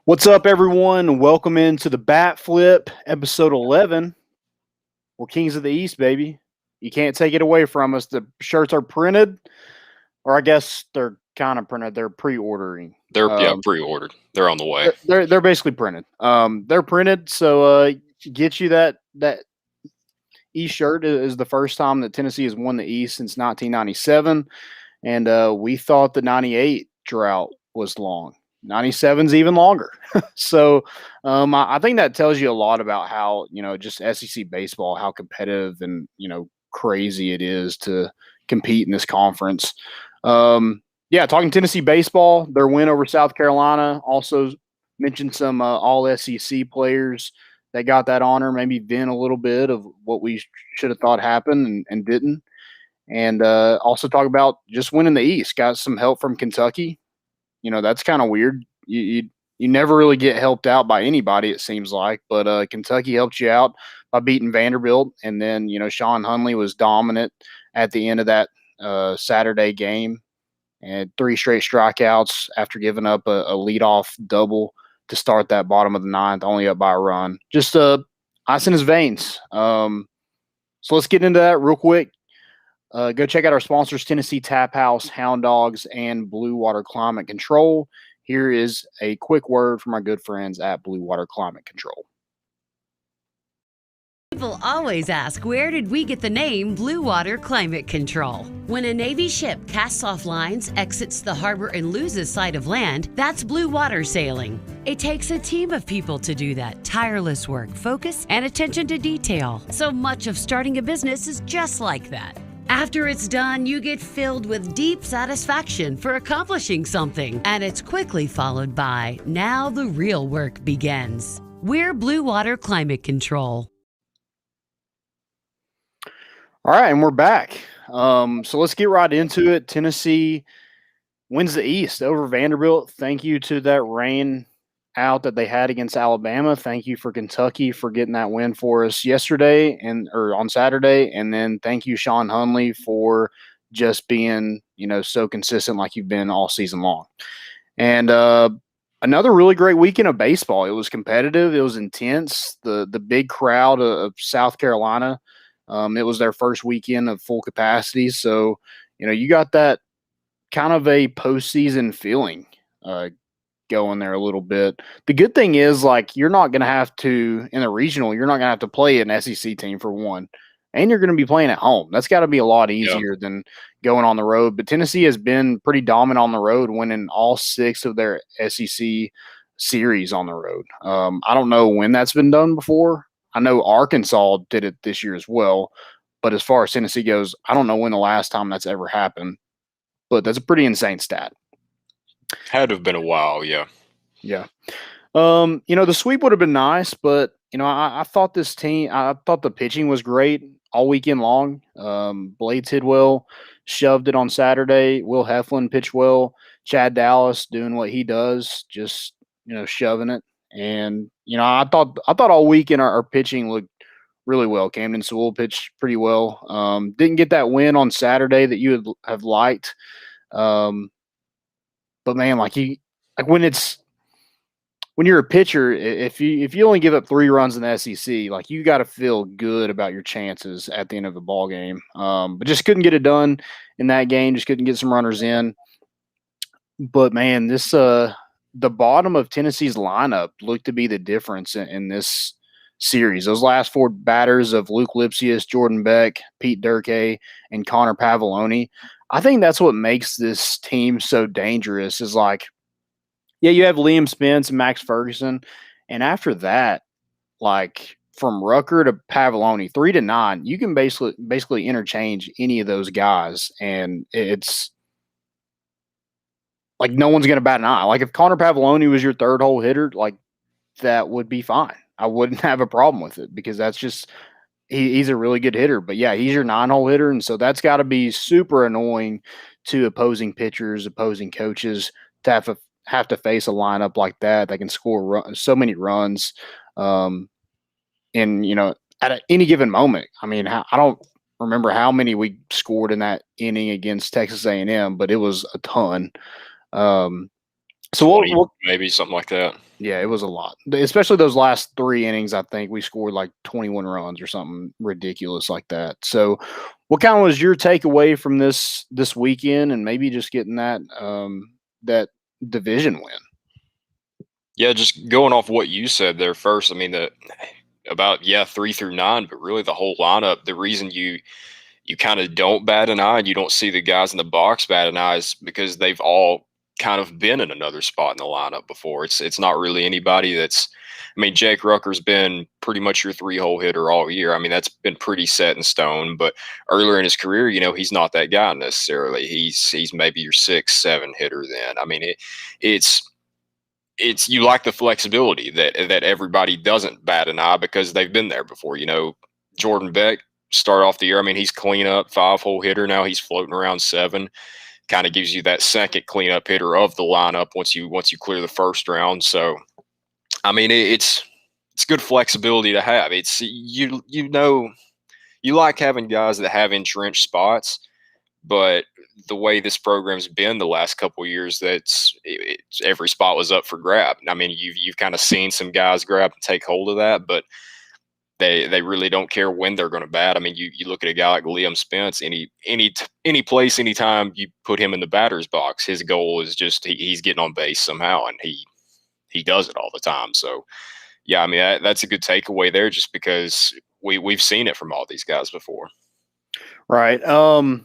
What's up, everyone? Welcome into the Bat Flip, episode 11. We're Kings of the East, baby. You can't take it away from us. The shirts are printed, or I guess they're kind of printed. They're pre-ordering. They're pre-ordered. They're on the way. They're basically printed. They're printed, so get you that East shirt. Is the first time that Tennessee has won the East since 1997, and we thought the '98 drought was long. 97's even longer. So I think that tells you a lot about how, just SEC baseball, how competitive and, crazy it is to compete in this conference. Talking Tennessee baseball, their win over South Carolina. Also mentioned some all SEC players that got that honor, maybe vent a little bit of what we should have thought happened and didn't. And also talk about just winning the East. Got some help from Kentucky. That's kind of weird. You never really get helped out by anybody, it seems like. But Kentucky helped you out by beating Vanderbilt. And then, Sean Hunley was dominant at the end of that Saturday game. And 3 straight strikeouts after giving up a leadoff double to start that bottom of the ninth, only up by a run. Just ice in his veins. So let's get into that real quick. Go check out our sponsors, Tennessee Tap House, Hound Dogs, and Blue Water Climate Control. Here is a quick word from our good friends at Blue Water Climate Control. People always ask, where did we get the name Blue Water Climate Control? When a Navy ship casts off lines, exits the harbor, and loses sight of land, that's blue water sailing. It takes a team of people to do that. Tireless work, focus, and attention to detail. So much of starting a business is just like that. After it's done, you get filled with deep satisfaction for accomplishing something, and it's quickly followed by, now the real work begins. We're Blue Water Climate Control. All right, and we're back. So let's get right into it. Tennessee wins the East over Vanderbilt. Thank you to that rain out that they had against Alabama. Thank you for Kentucky for getting that win for us yesterday or on Saturday. And then thank you, Sean Hunley, for just being, so consistent like you've been all season long. And another really great weekend of baseball. It was competitive. It was intense. The big crowd of South Carolina, it was their first weekend of full capacity. So, you got that kind of a postseason feeling going there a little bit. The good thing is, you're not going to have to, in the regional, you're not going to have to play an SEC team for one, and you're going to be playing at home. That's got to be a lot easier than going on the road. But Tennessee has been pretty dominant on the road, winning all 6 of their SEC series on the road. I don't know when that's been done before. I know Arkansas did it this year as well. But as far as Tennessee goes, I don't know when the last time that's ever happened. But that's a pretty insane stat. Had to have been a while, yeah. Yeah. The sweep would have been nice, but, I thought the pitching was great all weekend long. Blades hit well, shoved it on Saturday. Will Heflin pitched well. Chad Dallas doing what he does, just, shoving it. And, I thought all weekend our pitching looked really well. Camden Sewell pitched pretty well. Didn't get that win on Saturday that you would have liked. But man, when you're a pitcher, if you only give up 3 runs in the SEC, you got to feel good about your chances at the end of the ball game. But just couldn't get it done in that game. Just couldn't get some runners in. But man, this the bottom of Tennessee's lineup looked to be the difference in this series. Those last 4 batters of Luke Lipsius, Jordan Beck, Pete Durkee, and Connor Pavoloni. I think that's what makes this team so dangerous is you have Liam Spence and Max Ferguson. And after that, from Rucker to Pavoloni, 3 to 9, you can basically interchange any of those guys. And it's no one's going to bat an eye. If Connor Pavoloni was your 3rd hole hitter, that would be fine. I wouldn't have a problem with it because that's just he's a really good hitter. But, yeah, he's your 9-hole hitter, and so that's got to be super annoying to opposing pitchers, opposing coaches to have to face a lineup like that can score so many runs at any given moment. I mean, I don't remember how many we scored in that inning against Texas A&M, but it was a ton. So maybe something like that. Yeah, it was a lot, especially those last 3 innings. I think we scored like 21 runs or something ridiculous like that. So, what kind of was your takeaway from this weekend, and maybe just getting that division win? Yeah, just going off what you said there first. I mean, about 3 through 9, but really the whole lineup. The reason you kind of don't bat an eye and you don't see the guys in the box bat an eye is because they've all kind of been in another spot in the lineup before. It's not really anybody that's. I mean, Jake Rucker's been pretty much your 3-hole hitter all year. I mean, that's been pretty set in stone. But earlier in his career, he's not that guy necessarily. He's maybe your 6-7 hitter. Then I mean, it's you like the flexibility that everybody doesn't bat an eye because they've been there before. Jordan Beck start off the year. I mean, he's cleanup 5-hole hitter now. He's floating around 7. Kind of gives you that second cleanup hitter of the lineup once you clear the first round. So, I mean, it's good flexibility to have. It's you like having guys that have entrenched spots, but the way this program's been the last couple of years, every spot was up for grab. I mean, you've kind of seen some guys grab and take hold of that, but they really don't care when they're going to bat. I mean, you look at a guy like Liam Spence. Any place, anytime you put him in the batter's box, his goal is just he's getting on base somehow, and he does it all the time. So, yeah, I mean that's a good takeaway there, just because we've seen it from all these guys before. Right. I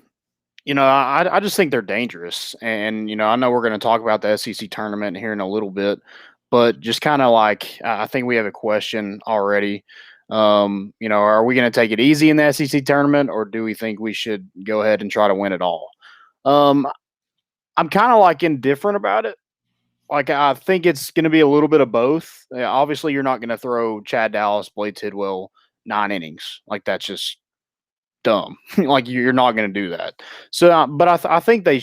just think they're dangerous. And, I know we're going to talk about the SEC tournament here in a little bit, but just kind of like, I think we have a question already. Are we going to take it easy in the SEC tournament, or do we think we should go ahead and try to win it all? I'm kind of like indifferent about it. Like, I think it's going to be a little bit of both. Obviously, you're not going to throw Chad Dallas, Blade Tidwell 9 innings. Like, that's just dumb. Like, you're not going to do that. So, but I think I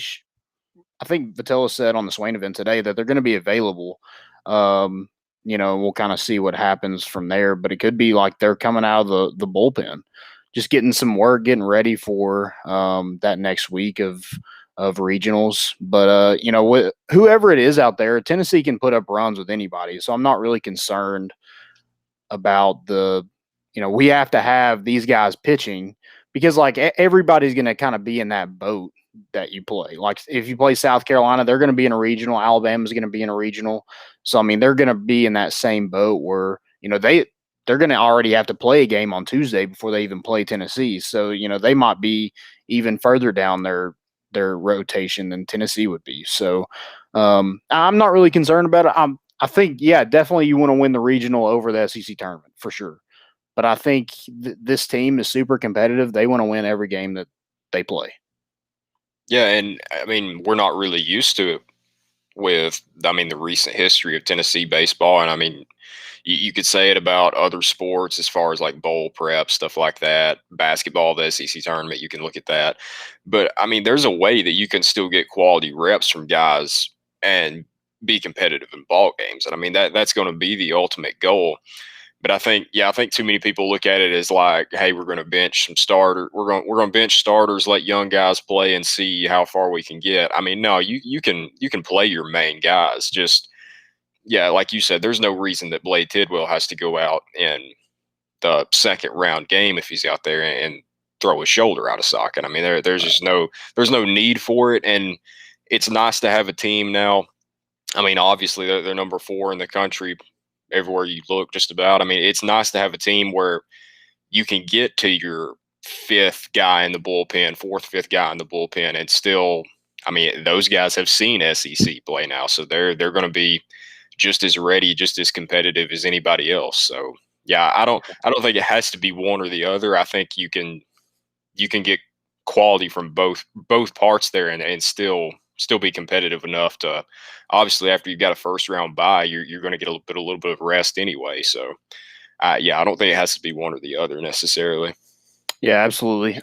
think Vitello said on the Swain event today that they're going to be available. We'll kind of see what happens from there, but it could be like they're coming out of the bullpen, just getting some work, getting ready for that next week of regionals. But whoever it is out there, Tennessee can put up runs with anybody, so I'm not really concerned about we have to have these guys pitching, because like everybody's going to kind of be in that boat that you play. Like, if you play South Carolina, they're going to be in a regional. Alabama's going to be in a regional. So, I mean, they're going to be in that same boat where, they're going to already have to play a game on Tuesday before they even play Tennessee. So, they might be even further down their rotation than Tennessee would be. So, I'm not really concerned about it. I think, yeah, definitely you want to win the regional over the SEC tournament for sure. But I think this team is super competitive. They want to win every game that they play. Yeah, and I mean, we're not really used to it with, the recent history of Tennessee baseball. And I mean, you could say it about other sports as far as like bowl prep, stuff like that. Basketball, the SEC tournament, you can look at that. But I mean, there's a way that you can still get quality reps from guys and be competitive in ball games. And I mean, that's going to be the ultimate goal. But I think too many people look at it as like, hey, we're going to bench some starter. We're going to bench starters, let young guys play, and see how far we can get. I mean, no, you can play your main guys. Just, yeah, like you said, there's no reason that Blade Tidwell has to go out in the second round game if he's out there and throw his shoulder out of socket. I mean, there's just there's no need for it, and it's nice to have a team now. I mean, obviously they're number 4 in the country everywhere you look, just about. I mean, it's nice to have a team where you can get to your 5th guy in the bullpen, 4th, 5th guy in the bullpen, and still, I mean, those guys have seen SEC play now, so they're going to be just as ready, just as competitive as anybody else. So, yeah, I don't think it has to be one or the other. I think you can get quality from both parts there, and still be competitive enough to, obviously, after you've got a first round bye, you're going to get a little bit of rest anyway. So, yeah, I don't think it has to be one or the other necessarily. Yeah, absolutely.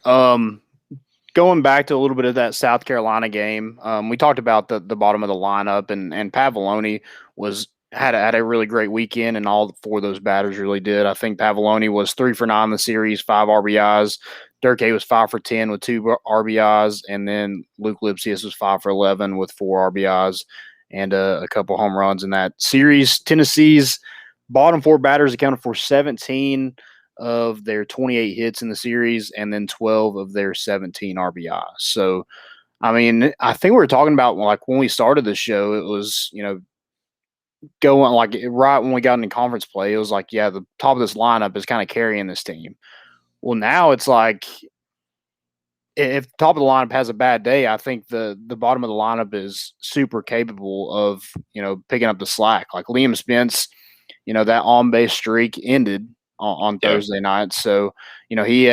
Going back to a little bit of that South Carolina game, we talked about the bottom of the lineup, and Pavloni had a really great weekend, and all 4 of those batters really did. I think Pavloni was 3 for 9 in the series, 5 RBIs. Dirk was 5 for 10 with 2 RBIs, and then Luke Lipsius was 5 for 11 with 4 RBIs. and a couple home runs in that series. Tennessee's bottom 4 batters accounted for 17 of their 28 hits in the series, and then 12 of their 17 RBI. So, I mean, I think we were talking about, like, when we started the show, it was, going like right when we got into conference play, it was like, yeah, the top of this lineup is kind of carrying this team. Well, now it's like, if the top of the lineup has a bad day, I think the bottom of the lineup is super capable of, picking up the slack. Like Liam Spence, that on base streak ended on Thursday night. So, he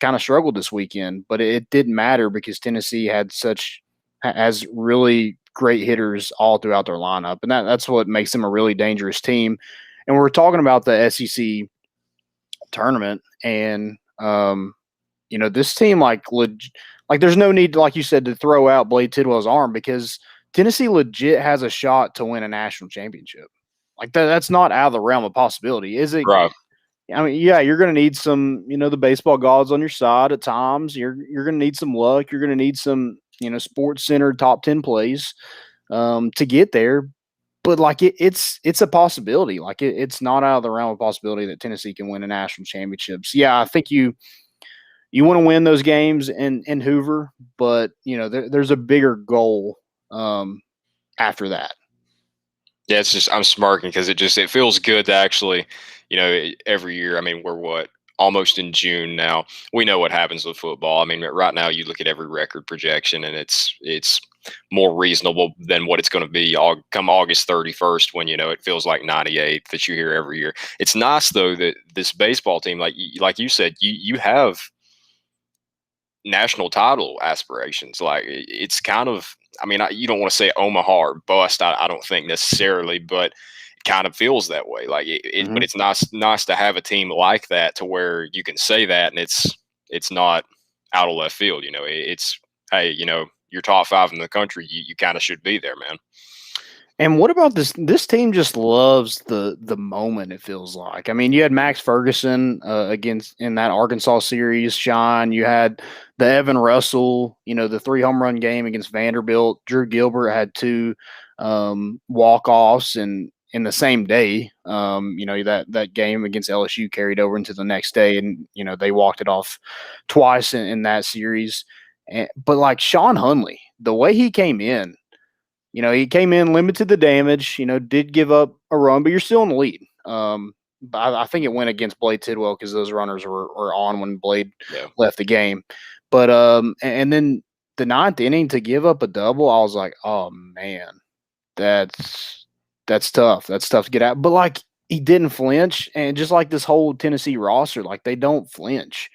kind of struggled this weekend, but it didn't matter because Tennessee has really great hitters all throughout their lineup. And that's what makes them a really dangerous team. And we're talking about the SEC tournament, and this team, like there's no need, like you said, to throw out Blade Tidwell's arm, because Tennessee legit has a shot to win a national championship. Like that's not out of the realm of possibility, is it? Right. I mean, yeah, you're going to need some, the baseball gods on your side at times. You're going to need some luck. You're going to need some, Sports Center top 10 plays to get there. But like it's a possibility. Like it's not out of the realm of possibility that Tennessee can win a national championship. So, yeah, I think you want to win those games in Hoover, but there's a bigger goal after that. Yeah, it's just, I'm smirking because it feels good to actually, every year. I mean, we're almost in June now. We know what happens with football. I mean, right now you look at every record projection, and it's more reasonable than what it's going to be come August 31st, when it feels like 98 that you hear every year. It's nice though that this baseball team, like you said, you have national title aspirations. Like it's kind of, I mean, you don't want to say Omaha or bust. I don't think necessarily, but it kind of feels that way. Like but it's nice to have a team like that, to where you can say that, and it's not out of left field. It's, hey, you're top 5 in the country. You kind of should be there, man. And what about this? This team just loves the moment, it feels like. I mean, you had Max Ferguson in that Arkansas series shine. You had the Evan Russell, the 3 home run game against Vanderbilt. Drew Gilbert had 2 walk-offs in the same day. That game against LSU carried over into the next day, and they walked it off twice in that series. But like Sean Hunley, the way he came in, he came in, limited the damage, did give up a run, but you're still in the lead. But I think it went against Blade Tidwell because those runners were on when Blade left the game. But and then the 9th inning to give up a double, I was like, oh man, that's tough. That's tough to get out. But like, he didn't flinch, and just like this whole Tennessee roster, like they don't flinch.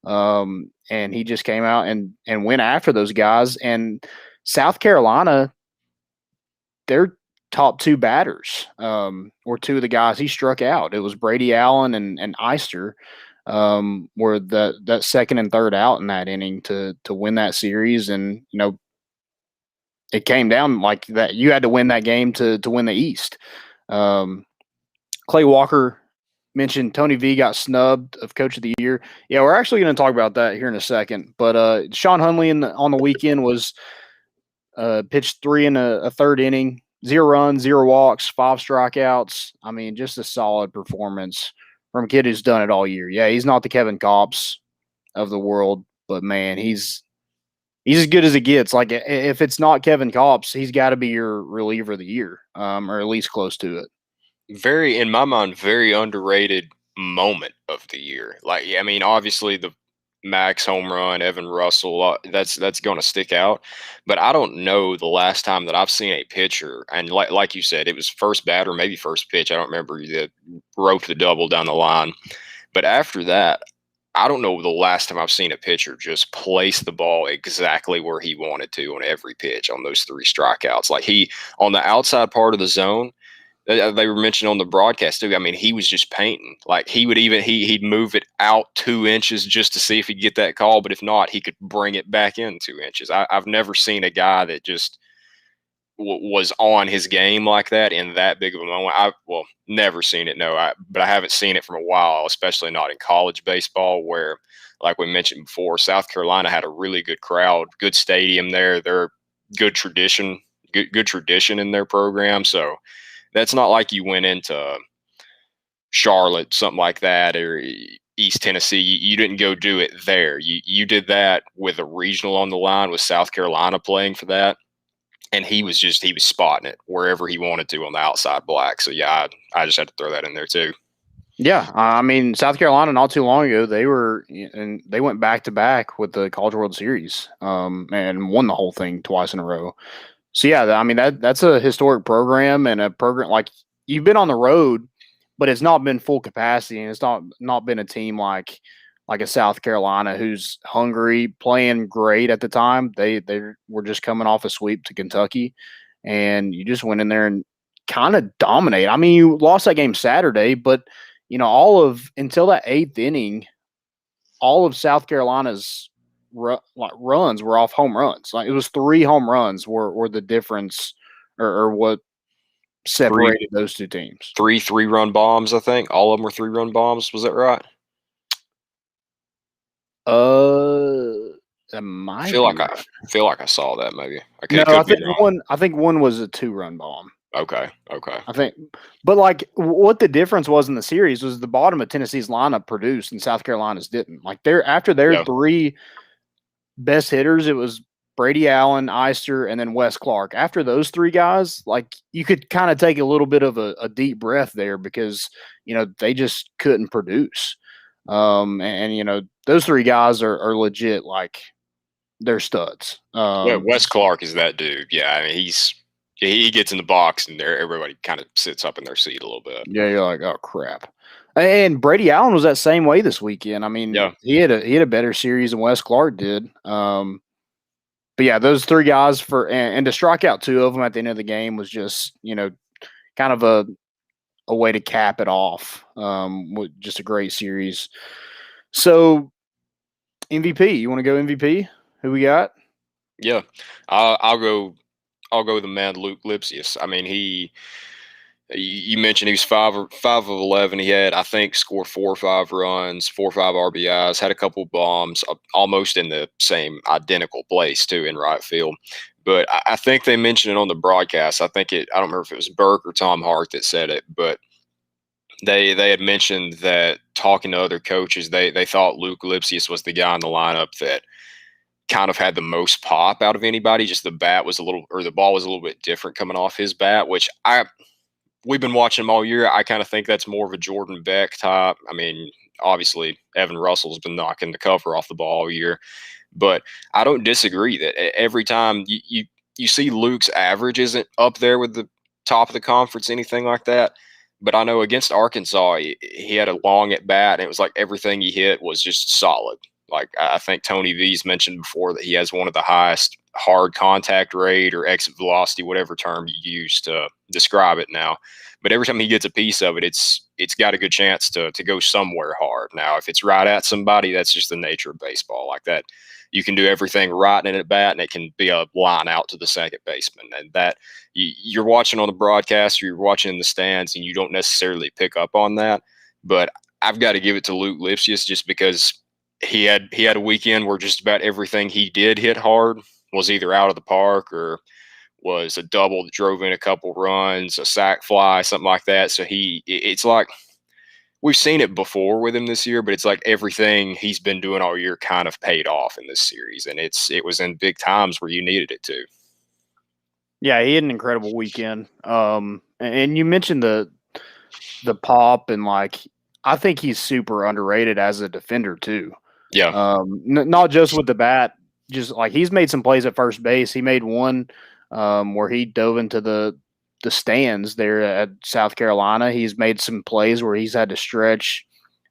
And he just came out and went after those guys. And South Carolina, their top 2 batters were 2 of the guys he struck out. It was Brady Allen and Eister were that second and third out in that inning to win that series. And, it came down like that. You had to win that game to win the East. Clay Walker mentioned Tony V got snubbed of Coach of the Year. Yeah, we're actually going to talk about that here in a second. But Sean Hunley on the weekend was pitched 3 in a third inning, 0 runs, 0 walks, 5 strikeouts. I mean, just a solid performance from a kid who's done it all year. Yeah, he's not the Kevin Kopps of the world, but man, he's as good as it gets. Like, if it's not Kevin Kopps, he's got to be your reliever of the year, or at least close to it. Very, in my mind, very underrated moment of the year. Like, I mean, obviously the Max home run, Evan Russell, that's going to stick out. But I don't know the last time that I've seen a pitcher, and like you said, it was first batter, maybe first pitch. I don't remember, that roped the double down the line. But after that, I don't know the last time I've seen a pitcher just place the ball exactly where he wanted to on every pitch on those 3 strikeouts. Like, he, on the outside part of the zone, they were mentioned on the broadcast too. I mean, he was just painting. Like, he would he'd move it out 2 inches just to see if he'd get that call. But if not, he could bring it back in 2 inches. I've never seen a guy that just was on his game like that in that big of a moment. Never seen it. No, but I haven't seen it from a while, especially not in college baseball, where, like we mentioned before, South Carolina had a really good crowd, good stadium there. They're good tradition, good tradition in their program. So that's not like you went into Charlotte, something like that, or East Tennessee. You didn't go do it there. You did that with a regional on the line, with South Carolina playing for that. And he was spotting it wherever he wanted to on the outside black. So yeah, I just had to throw that in there too. Yeah, I mean, South Carolina not too long ago, they went back to back with the College World Series, and won the whole thing twice in a row. So yeah, I mean that's a historic program, and a program like, you've been on the road, but it's not been full capacity, and it's not been a team like a South Carolina who's hungry, playing great at the time. They were just coming off a sweep to Kentucky, and you just went in there and kind of dominated. I mean, you lost that game Saturday, but until that 8th inning, all of South Carolina's runs were off home runs. Like, it was 3 home runs were the difference, or what separated those two teams. 3 3-run bombs, I think. All of them were 3-run bombs. Was that right? That might. I feel like I saw that. Maybe I think one was a 2-run bomb. Okay. I think, but like, what the difference was in the series was the bottom of Tennessee's lineup produced and South Carolina's didn't. Like, after their 3 best hitters, it was Brady Allen, Eister, and then Wes Clark. After those 3 guys, like, you could kind of take a little bit of a deep breath there, because they just couldn't produce. And those 3 guys are legit, like, they're studs. Wes Clark is that dude. Yeah, I mean, he gets in the box and everybody kind of sits up in their seat a little bit. Yeah, you're like, oh crap. And Brady Allen was that same way this weekend. I mean, he had a better series than Wes Clark did. But yeah, those 3 guys and to strike out 2 of them at the end of the game was just, kind of a way to cap it off. With just a great series. So MVP, you want to go MVP? Who we got? Yeah, I'll go with the man Luke Lipsius. I mean, you mentioned he was 5 of 11. He had, I think, scored 4 or 5 runs, 4 or 5 RBIs, had a couple bombs, almost in the same identical place too, in right field. But I think they mentioned it on the broadcast. I don't remember if it was Burke or Tom Hart that said it, but they had mentioned that, talking to other coaches, they thought Luke Lipsius was the guy in the lineup that kind of had the most pop out of anybody. Just the ball was a little bit different coming off his bat, which we've been watching him all year. I kind of think that's more of a Jordan Beck type. I mean, obviously Evan Russell's been knocking the cover off the ball all year, but I don't disagree that every time you see Luke's average isn't up there with the top of the conference, anything like that. But I know against Arkansas, he had a long at bat, and it was like everything he hit was just solid. Like, I think Tony V's mentioned before that he has one of the highest hard contact rate or exit velocity, whatever term you use to describe it now. But every time he gets a piece of it, it's got a good chance to go somewhere hard. Now, if it's right at somebody, that's just the nature of baseball. Like that, you can do everything right in at bat, and it can be a line out to the second baseman. And that you're watching on the broadcast, or you're watching in the stands, and you don't necessarily pick up on that. But I've got to give it to Luke Lipsius, just because he had a weekend where just about everything he did hit hard was either out of the park or was a double that drove in a couple runs, a sac fly, something like that. So it's like, we've seen it before with him this year, but it's like everything he's been doing all year kind of paid off in this series, and it was in big times where you needed it to. Yeah, he had an incredible weekend. And you mentioned the pop, and like, I think he's super underrated as a defender too. Yeah. Not just with the bat, just like, he's made some plays at first base. He made one where he dove into the stands there at South Carolina. He's made some plays where he's had to stretch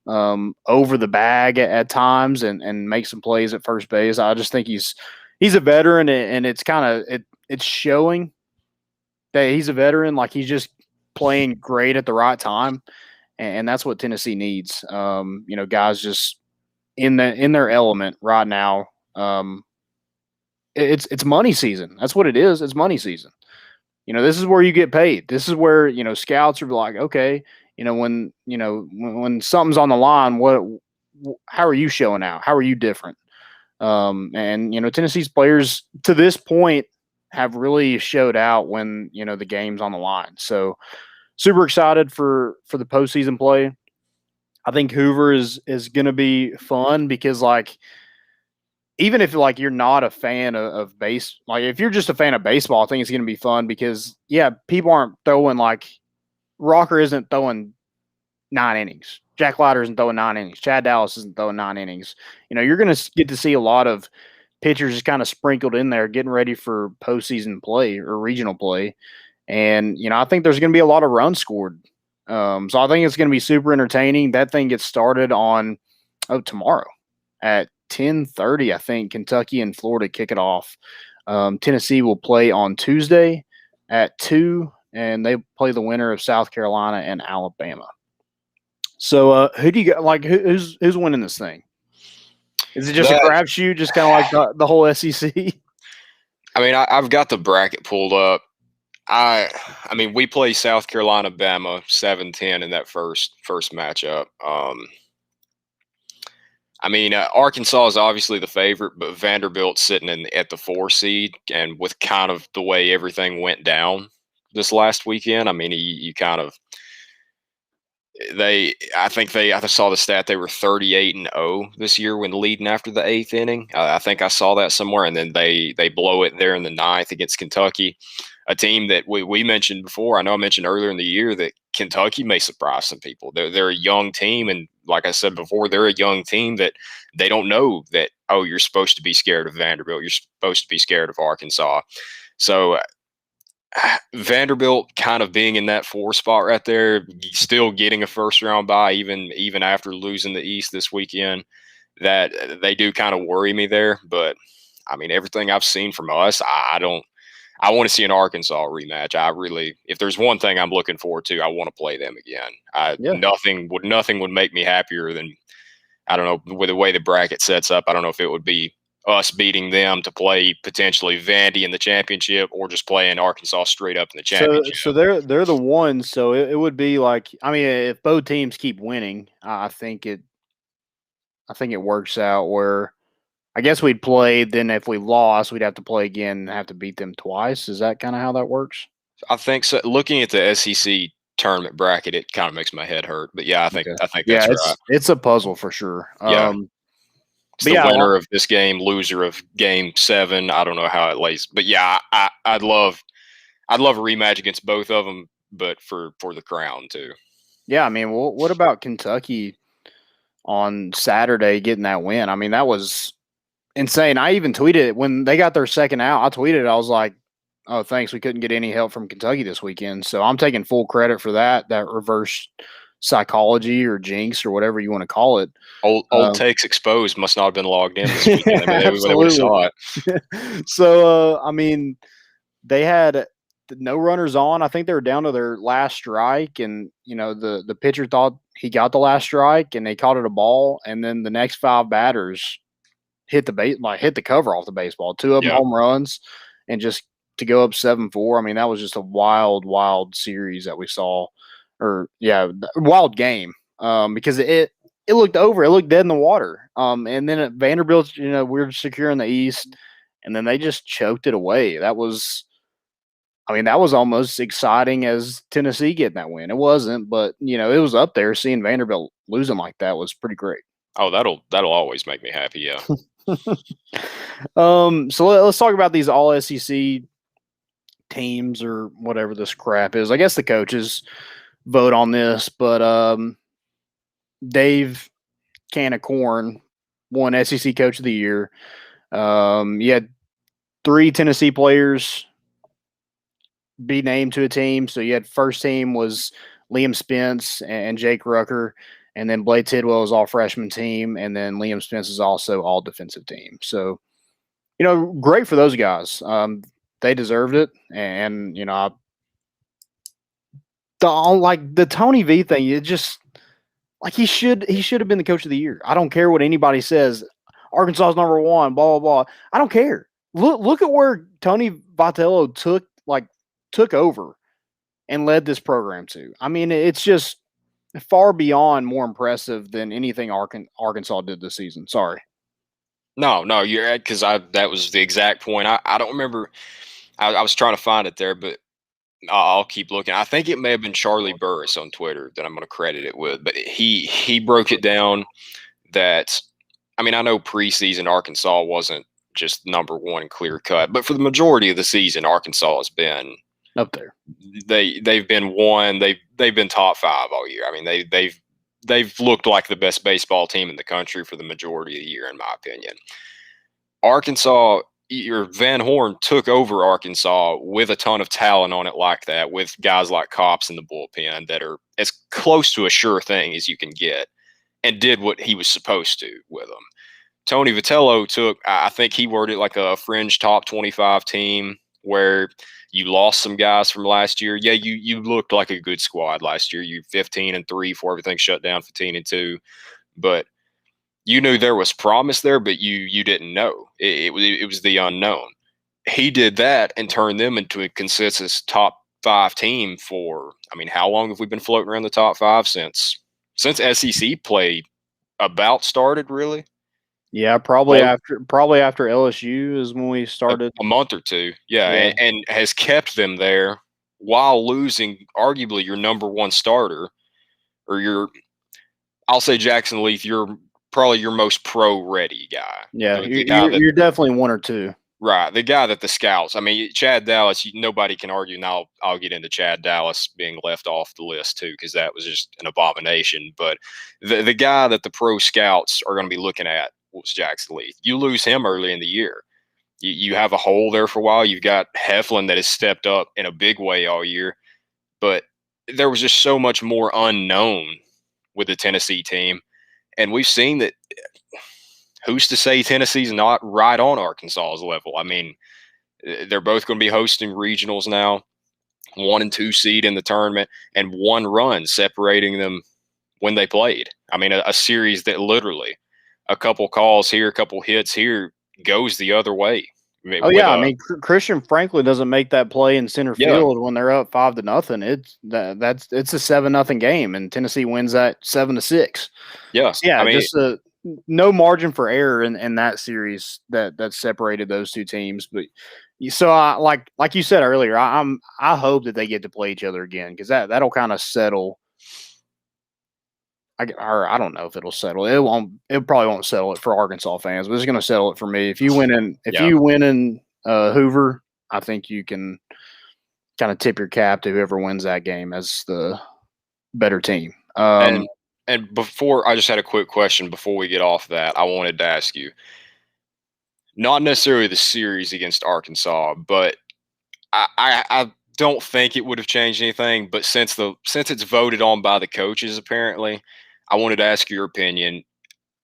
over the bag at times and make some plays at first base. I just think he's a veteran, and it's kind of it's showing that he's a veteran. Like, he's just playing great at the right time, and that's what Tennessee needs. Guys just in their element right now. It's money season. That's what it is. It's money season. This is where you get paid. This is where, scouts are like, okay, when something's on the line, how are you showing out? How are you different? And Tennessee's players to this point have really showed out when the game's on the line. So super excited for the postseason play. I think Hoover is going to be fun because even if you're not a fan of base, if you're just a fan of baseball, I think it's going to be fun because people aren't throwing Rocker isn't throwing 9 innings. Jack Leiter isn't throwing 9 innings. Chad Dallas isn't throwing 9 innings. You're going to get to see a lot of pitchers just kind of sprinkled in there, getting ready for postseason play or regional play. And, I think there's going to be a lot of runs scored. So I think it's going to be super entertaining. That thing gets started on tomorrow at 10:30. I think Kentucky and Florida kick it off. Tennessee will play on Tuesday at 2, and they play the winner of South Carolina and Alabama. So who do you got? Who's winning this thing? Is it just a crapshoot, just kind of like the whole SEC? I mean, I've got the bracket pulled up. I mean, we play South Carolina, Bama 7-10 in that first matchup. I mean, Arkansas is obviously the favorite, but Vanderbilt's sitting at the 4 seed, and with kind of the way everything went down this last weekend, I mean, you kind of I saw the stat they were 38-0 this year when leading after the 8th inning. I think I saw that somewhere, and then they blow it there in the 9th against Kentucky, a team that we mentioned before. I know I mentioned earlier in the year that Kentucky may surprise some people. They're a young team, and like I said before, they're a young team that they don't know that, oh, you're supposed to be scared of Vanderbilt. You're supposed to be scared of Arkansas. So Vanderbilt kind of being in that 4 spot right there, still getting a first round bye, even after losing the East this weekend, that they do kind of worry me there. But I mean, everything I've seen from us, I want to see an Arkansas rematch. If there's one thing I'm looking forward to, I want to play them again. Nothing would make me happier than, I don't know, with the way the bracket sets up. I don't know if it would be us beating them to play potentially Vandy in the championship, or just playing Arkansas straight up in the championship. So they're the ones. So it would be if both teams keep winning, I think it works out where I guess we'd play. Then if we lost, we'd have to play again and have to beat them twice. Is that kind of how that works? I think so. Looking at the SEC tournament bracket, it kind of makes my head hurt. But yeah, I think that's right. It's a puzzle for sure. Yeah. It's the winner of this game, loser of game 7. I don't know how it lays, but yeah, I'd love a rematch against both of them, but for the crown too. Yeah, I mean, what about Kentucky on Saturday getting that win? I mean, that was insane. I even tweeted it when they got their second out. I tweeted, I was like, "Oh, thanks, we couldn't get any help from Kentucky this weekend." So I'm taking full credit for that reverse psychology or jinx or whatever you want to call it. Old takes exposed must not have been logged in this weekend. I mean, they would have saw it. So I mean, they had no runners on. I think they were down to their last strike, and the pitcher thought he got the last strike, and they called it a ball. And then the next 5 batters hit the cover off the baseball. 2 of them home runs, and just to go up 7-4. I mean, that was just a wild series that we saw. Wild game. Because it looked over. It looked dead in the water. And then at Vanderbilt, we're securing the East, and then they just choked it away. That was almost exciting as Tennessee getting that win. It wasn't, but it was up there. Seeing Vanderbilt losing like that was pretty great. Oh, that'll always make me happy. Yeah. So let's talk about these all SEC teams or whatever this crap is. I guess the coaches vote on this, but Dave Can of Corn won SEC Coach of the Year. You had 3 Tennessee players be named to a team. So you had first team was Liam Spence and Jake Rucker, and then Blade Tidwell is all freshman team, and then Liam Spence is also all defensive team. So, great for those guys. They deserved it, and the Tony V thing, it just he should have been the Coach of the Year. I don't care what anybody says. Arkansas is number 1, blah blah blah. I don't care. Look at where Tony Vitello took over and led this program to. I mean, it's just far beyond more impressive than anything Arkansas did this season. Sorry. No, you're right, because that was the exact point. I don't remember. I was trying to find it there, but I'll keep looking. I think it may have been Charlie Burris on Twitter that I'm going to credit it with, but he broke it down that I mean, I know preseason Arkansas wasn't just number one clear cut, but for the majority of the season, Arkansas has been up there. They've been one. They've been top five all year. I mean, they've looked like the best baseball team in the country for the majority of the year, in my opinion. Arkansas, your Van Horn took over Arkansas with a ton of talent on it like that, with guys like Cops in the bullpen that are as close to a sure thing as you can get, and did what he was supposed to with them. Tony Vitello took, I think he worded like a fringe top 25 team where you lost some guys from last year. Yeah, you looked like a good squad last year. You 15-3 before everything shut down, 15-2, but you knew there was promise there, but you didn't know. It was the unknown. He did that and turned them into a consensus top 5 team for, I mean, how long have we been floating around the top 5 since SEC play about started, really? Yeah, probably after LSU is when we started. A month or two. Yeah. And has kept them there while losing arguably your number one starter, or I'll say Jackson Leaf, you're probably your most pro-ready guy. Yeah, you're definitely one or two. Right, the guy that the scouts. I mean, Chad Dallas. Nobody can argue. Now I'll get into Chad Dallas being left off the list too, because that was just an abomination. But the guy that the pro scouts are going to be looking at was Jackson Leaf. You lose him early in the year. You have a hole there for a while. You've got Heflin that has stepped up in a big way all year, but there was just so much more unknown with the Tennessee team. And we've seen that. Who's to say Tennessee's not right on Arkansas's level? I mean, they're both going to be hosting regionals now, 1 and 2 seed in the tournament, and 1 run separating them when they played. I mean, a series that literally a couple calls here, a couple hits here goes the other way. I mean, Christian Franklin doesn't make that play in center field when they're up 5-0. It's a 7-0 game, and Tennessee wins that 7-6. Yeah, so I mean, just no margin for error in that series that separated those two teams. But so like you said earlier, I hope that they get to play each other again, because that'll kind of settle. I don't know if it'll settle. It won't. It probably won't settle it for Arkansas fans, but it's going to settle it for me. If you win in Hoover, I think you can kind of tip your cap to whoever wins that game as the better team. And before, I just had a quick question before we get off that. I wanted to ask you, not necessarily the series against Arkansas, but I don't think it would have changed anything. But since it's voted on by the coaches, apparently, I wanted to ask your opinion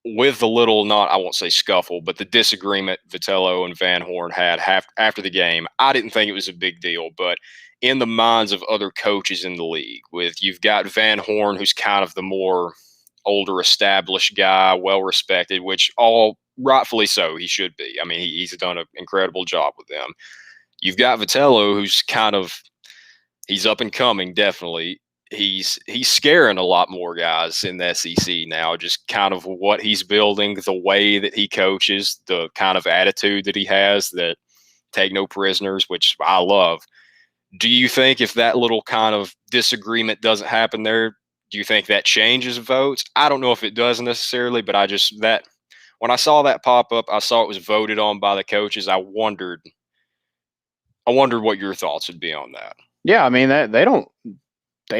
with the little, I won't say scuffle, but the disagreement Vitello and Van Horn had after the game. I didn't think it was a big deal, but in the minds of other coaches in the league, you've got Van Horn, who's kind of the more older, established guy, well-respected, which all rightfully so, he should be. I mean, he's done an incredible job with them. You've got Vitello, who's he's up and coming, definitely. He's scaring a lot more guys in the SEC now, just kind of what he's building, the way that he coaches, the kind of attitude that he has, that take no prisoners, which I love. Do you think if that little kind of disagreement doesn't happen there, do you think that changes votes? I don't know if it does necessarily, but when I saw that pop up, I saw it was voted on by the coaches. I wondered what your thoughts would be on that. Yeah, I mean, they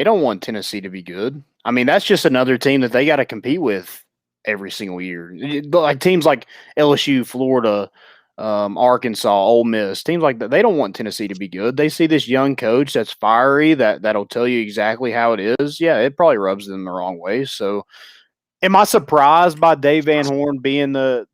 don't want Tennessee to be good. I mean, that's just another team that they got to compete with every single year. Like teams like LSU, Florida, Arkansas, Ole Miss, teams like that, they don't want Tennessee to be good. They see this young coach that's fiery, that'll tell you exactly how it is. Yeah, it probably rubs them the wrong way. So, am I surprised by Dave Van Horn being the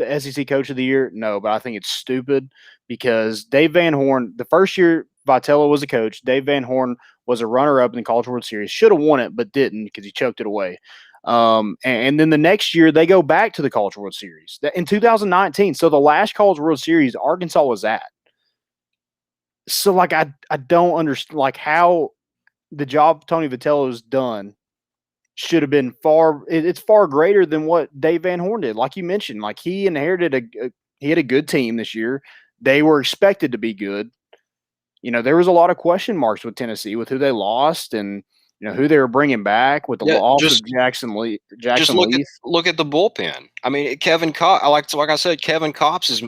SEC Coach of the Year? No, but I think it's stupid, because Dave Van Horn, the first year Vitello was a coach, Dave Van Horn was a runner-up in the College World Series. Should have won it, but didn't, because he choked it away. And then the next year, they go back to the College World Series in 2019. So the last College World Series Arkansas was at. So, I don't understand, how the job Tony Vitello's done should have been it's far greater than what Dave Van Horn did. Like you mentioned, he inherited he had a good team this year. they were expected to be good. There was a lot of question marks with Tennessee with who they lost and who they were bringing back with the loss of Jackson Leaf. Look at the bullpen. I mean, Kevin Cops, like I said, Kevin Cops is.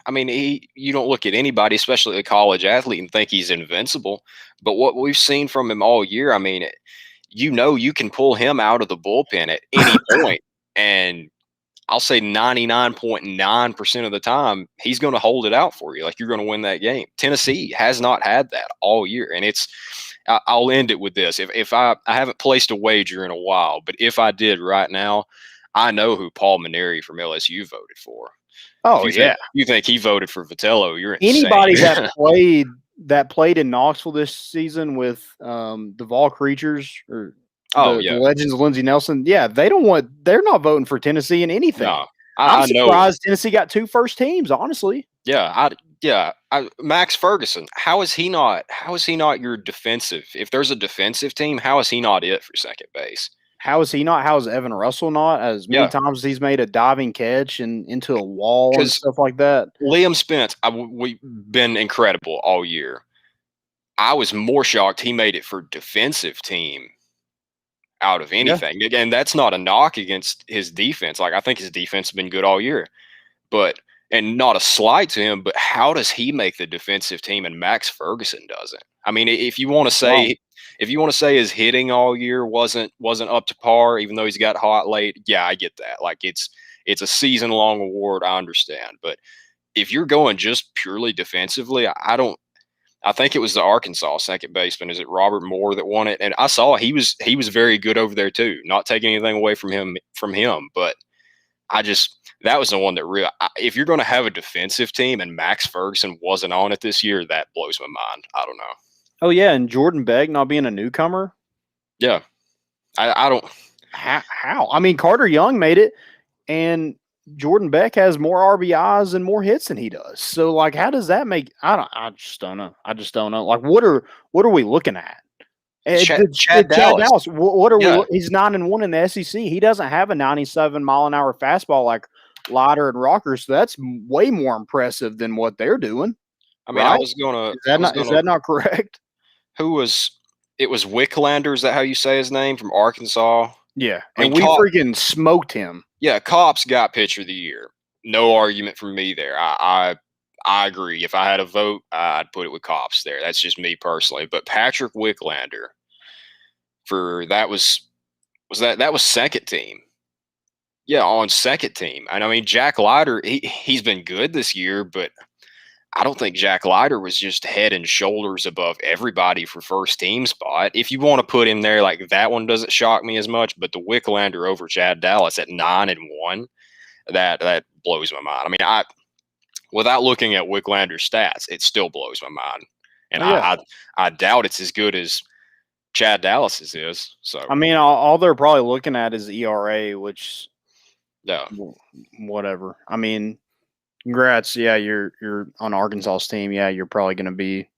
I mean, you don't look at anybody, especially a college athlete, and think he's invincible. But what we've seen from him all year, I mean, you can pull him out of the bullpen at any point, and I'll say 99.9% of the time, he's going to hold it out for you. Like, you're going to win that game. Tennessee has not had that all year. And I'll end it with this. If I haven't placed a wager in a while, but if I did right now, I know who Paul Maneri from LSU voted for. Oh, you think he voted for Vitello, you're insane. Anybody that played in Knoxville this season with the Vol Creatures or the Legends of Lindsey Nelson, they're not voting for Tennessee in anything. No, I'm surprised Tennessee got 2 first teams, honestly. Max Ferguson, how is he not your defensive? If there's a defensive team, how is he not it for second base? How is he not? How is Evan Russell not? As many times as he's made a diving catch and into a wall and stuff like that. Liam Spence, we've been incredible all year. I was more shocked he made it for defensive team out of anything. And that's not a knock against his defense. Like, I think his defense has been good all year. And not a slight to him, but how does he make the defensive team and Max Ferguson doesn't? I mean, if you want to say his hitting all year wasn't up to par, even though he's got hot late, I get that. Like, it's a season-long award, I understand. But if you're going just purely defensively, I think it was the Arkansas second baseman. Is it Robert Moore that won it? And I saw he was very good over there too. Not taking anything away from him, but that was the one that if you're going to have a defensive team and Max Ferguson wasn't on it this year, that blows my mind. I don't know. Oh yeah, and Jordan Beck not being a newcomer. Yeah, I don't. How? I mean, Carter Young made it, and Jordan Beck has more RBIs and more hits than he does. So, like, how does that make? I just don't know. Like, what are we looking at? Chad Dallas. What are we? He's 9-1 in the SEC. He doesn't have a 97-mile-an-hour fastball like Leiter and Rocker. So that's way more impressive than what they're doing. I mean, right? Is that not correct? It was Wicklander. Is that how you say his name, from Arkansas? Yeah, and we freaking smoked him. Yeah, Cops got pitcher of the year. No argument from me there. I agree. If I had a vote, I'd put it with Cops there. That's just me personally. But Patrick Wicklander, that was second team. Yeah, on second team. And I mean, Jack Leiter, he's been good this year, but I don't think Jack Leiter was just head and shoulders above everybody for first team spot. If you want to put him there, like, that one doesn't shock me as much, but the Wicklander over Chad Dallas at 9-1, that blows my mind. I mean, without looking at Wicklander's stats, it still blows my mind. And I doubt it's as good as Chad Dallas's is. So I mean, all they're probably looking at is ERA, which whatever. I mean, congrats. Yeah, you're on Arkansas's team. Yeah, you're probably going to be.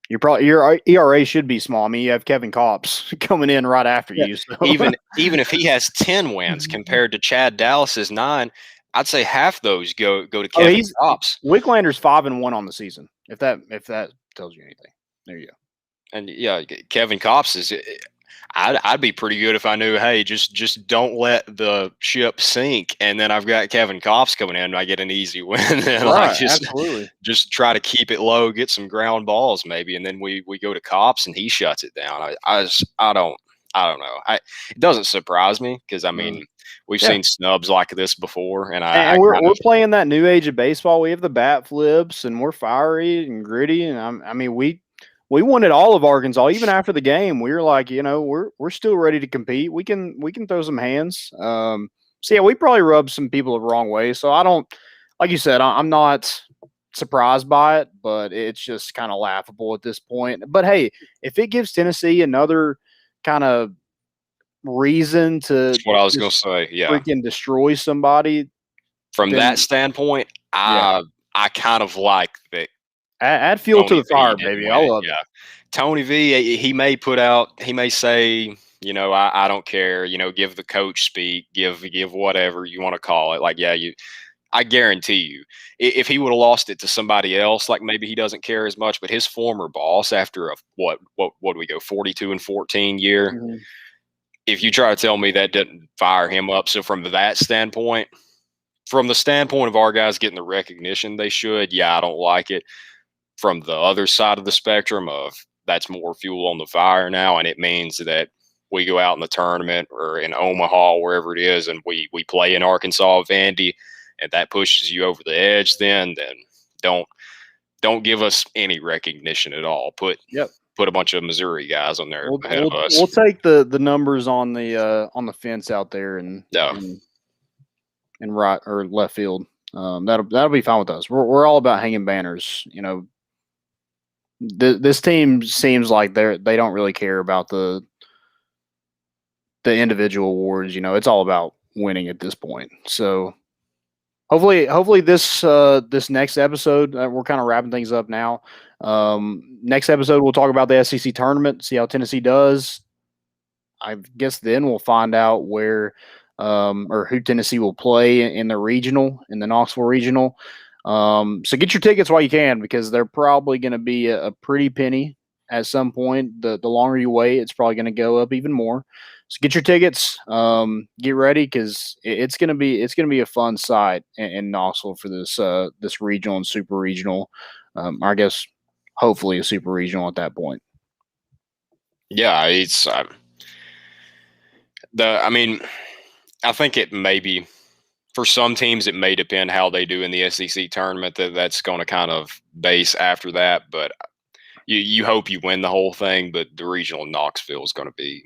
Your ERA should be small. I mean, you have Kevin Cops coming in right after you. So. Even if he has 10 wins compared to Chad Dallas's 9, I'd say half those go to Kevin Cops. Wicklander's 5-1 on the season. If that tells you anything, there you go. And yeah, Kevin Cops is. I'd be pretty good if I knew, hey, just don't let the ship sink, and then I've got Kevin Cops coming in, and I get an easy win. And absolutely. Just try to keep it low, get some ground balls maybe, and then we go to Cops and he shuts it down. I don't know. It doesn't surprise me because I mean we've seen snubs like this before, and we're playing that new age of baseball. We have the bat flips, and we're fiery and gritty, and I mean we wanted all of Arkansas. Even after the game, we were like, we're still ready to compete. We can throw some hands. So yeah, we probably rubbed some people the wrong way. So I don't, like you said, I'm not surprised by it, but it's just kind of laughable at this point. But hey, if it gives Tennessee another kind of reason to, that's what I was going to say, freaking destroy somebody. From that standpoint, I kind of like that. Add fuel to the fire, baby. I love it. Tony V, he may say, I don't care, give the coach speak, give whatever you want to call it. Like, I guarantee you, if he would have lost it to somebody else, like maybe he doesn't care as much, but his former boss, after a what do we go 42-14 year, Mhm. if you try to tell me that didn't fire him up, so from that standpoint, from the standpoint of our guys getting the recognition they should, yeah, I don't like it. From the other side of the spectrum of that's more fuel on the fire now, and it means that we go out in the tournament or in Omaha, wherever it is, and we play in Arkansas, Vandy, and that pushes you over the edge, then don't give us any recognition at all. Put a bunch of Missouri guys on there ahead of us. We'll take the numbers on the fence out there and right or left field. That'll be fine with us. We're all about hanging banners. You know, this team seems like they don't really care about the individual awards. You know, it's all about winning at this point. So hopefully this next episode, we're kind of wrapping things up now. Next episode we'll talk about the SEC tournament, see how Tennessee does. I guess then we'll find out where or who Tennessee will play in the regional, in the Knoxville regional. So get your tickets while you can, because they're probably going to be a pretty penny at some point. The longer you wait, it's probably going to go up even more. So get your tickets. Get ready, because it's going to be a fun sight in Knoxville for this regional and super regional. I guess hopefully a super regional at that point. Yeah, it's I think it may be, for some teams, it may depend how they do in the SEC tournament. That's going to kind of base after that. But you hope you win the whole thing. But the regional in Knoxville is going to be,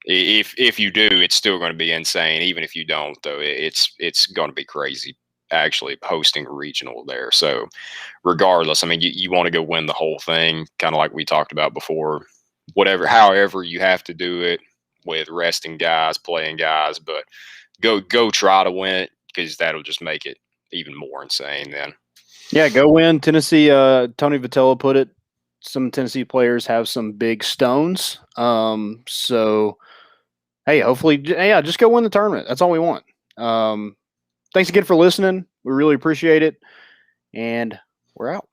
if you do, it's still going to be insane. Even if you don't, though, it's going to be crazy actually hosting a regional there. So regardless, I mean, you want to go win the whole thing, kind of like we talked about before. However you have to do it, with resting guys, playing guys, but go try to win it, because that'll just make it even more insane then. Yeah, go win. Tennessee, Tony Vitello put it, some Tennessee players have some big stones. So, hey, hopefully, just go win the tournament. That's all we want. Thanks again for listening. We really appreciate it. And we're out.